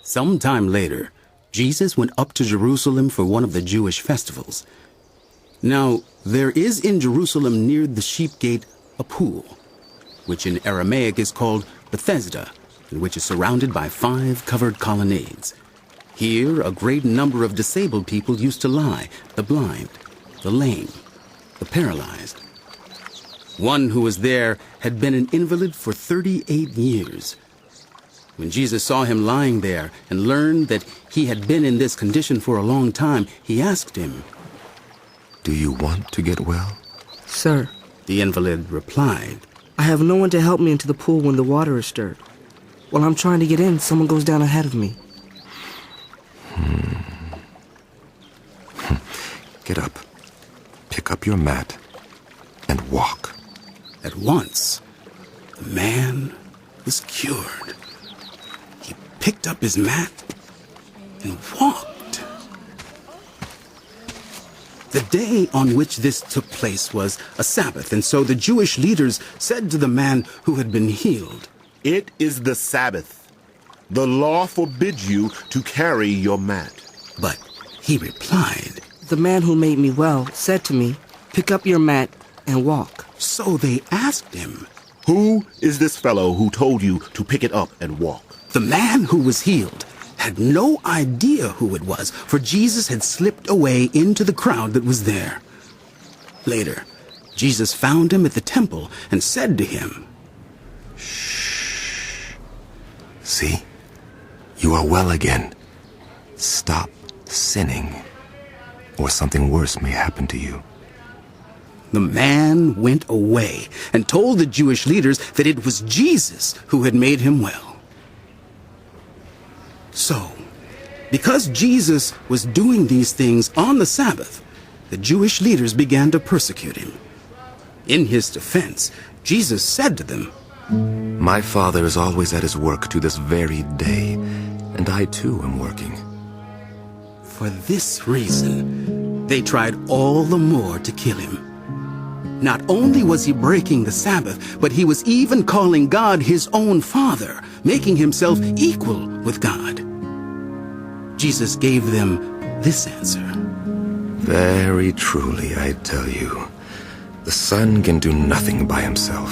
Some time later, Jesus went up to Jerusalem for one of the Jewish festivals. Now, there is in Jerusalem near the sheep gate a pool, which in Aramaic is called Bethesda, and which is surrounded by 5 covered colonnades. Here, a great number of disabled people used to lie: the blind, the lame, the paralyzed. One who was there had been an invalid for 38 years. When Jesus saw him lying there and learned that he had been in this condition for a long time, he asked him, "Do you want to get well?" "Sir," the invalid replied, "I have no one to help me into the pool when the water is stirred. While I'm trying to get in, someone goes down ahead of me." Get up, pick up your mat, and walk. At once, the man was cured. He picked up his mat and walked. The day on which this took place was a Sabbath, and so the Jewish leaders said to the man who had been healed, "It is the Sabbath. The law forbids you to carry your mat." But he replied, "The man who made me well said to me, 'Pick up your mat and walk.'" So they asked him, "Who is this fellow who told you to pick it up and walk?" The man who was healed had no idea who it was, for Jesus had slipped away into the crowd that was there. Later, Jesus found him at the temple and said to him, See, you are well again. Stop sinning, or something worse may happen to you. The man went away and told the Jewish leaders that it was Jesus who had made him well. So, because Jesus was doing these things on the Sabbath, the Jewish leaders began to persecute him. In his defense, Jesus said to them, My Father is always at his work to this very day, and I too am working. For this reason, they tried all the more to kill him. Not only was he breaking the Sabbath, but he was even calling God his own Father, making himself equal with God. Jesus gave them this answer. Very truly, I tell you, the Son can do nothing by himself.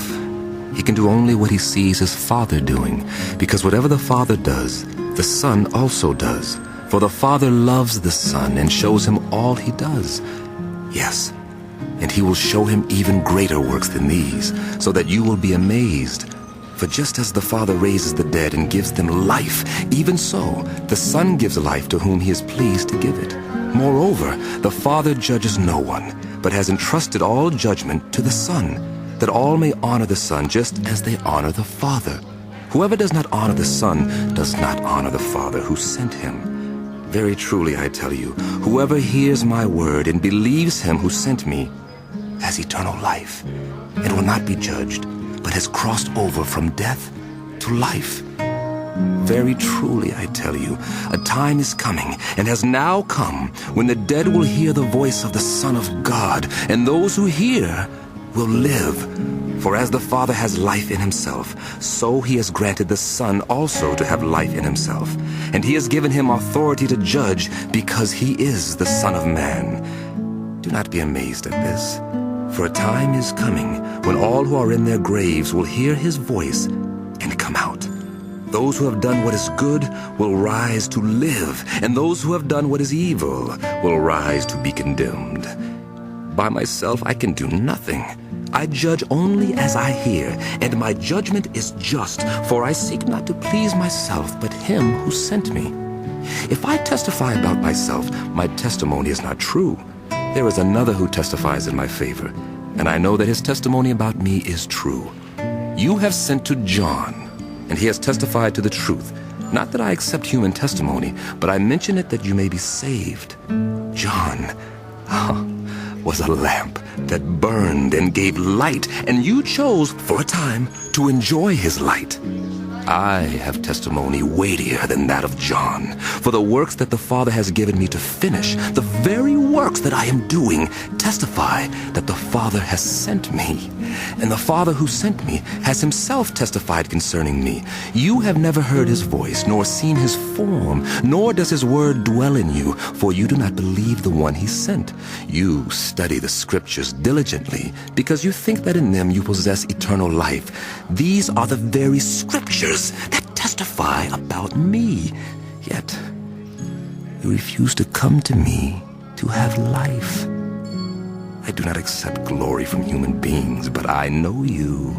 He can do only what he sees his Father doing, because whatever the Father does, the Son also does. For the Father loves the Son and shows him all he does. Yes, and he will show him even greater works than these, so that you will be amazed. For just as the Father raises the dead and gives them life, even so the Son gives life to whom he is pleased to give it. Moreover, the Father judges no one, but has entrusted all judgment to the Son, that all may honor the Son just as they honor the Father. Whoever does not honor the Son does not honor the Father who sent him. Very truly I tell you, whoever hears my word and believes him who sent me has eternal life, and will not be judged, but has crossed over from death to life. Very truly I tell you, a time is coming, and has now come, when the dead will hear the voice of the Son of God, and those who hear will live. For as the Father has life in himself, so he has granted the Son also to have life in himself. And he has given him authority to judge, because he is the Son of Man. Do not be amazed at this, for a time is coming when all who are in their graves will hear his voice and come out. Those who have done what is good will rise to live, and those who have done what is evil will rise to be condemned. By myself I can do nothing. I judge only as I hear, and my judgment is just, for I seek not to please myself, but him who sent me. If I testify about myself, my testimony is not true. There is another who testifies in my favor, and I know that his testimony about me is true. You have sent to John, and he has testified to the truth. Not that I accept human testimony, but I mention it that you may be saved. John was a lamp that burned and gave light, and you chose for a time to enjoy his light. I have testimony weightier than that of John. For the works that the Father has given me to finish, the very works that I am doing, testify that the Father has sent me. And the Father who sent me has himself testified concerning me. You have never heard his voice, nor seen his form, nor does his word dwell in you, for you do not believe the one he sent. You study the scriptures diligently, because you think that in them you possess eternal life. These are the very scriptures that testify about me. Yet, you refuse to come to me to have life. I do not accept glory from human beings, but I know you.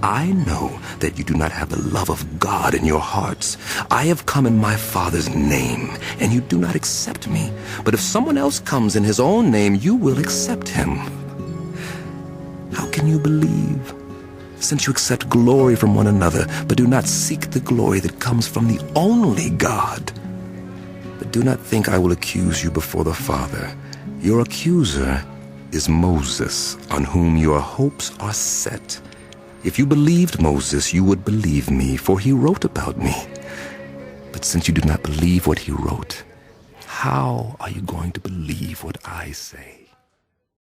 I know that you do not have the love of God in your hearts. I have come in my Father's name, and you do not accept me. But if someone else comes in his own name, you will accept him. How can you believe? Since you accept glory from one another, but do not seek the glory that comes from the only God. But do not think I will accuse you before the Father. Your accuser is Moses, on whom your hopes are set. If you believed Moses, you would believe me, for he wrote about me. But since you do not believe what he wrote, how are you going to believe what I say?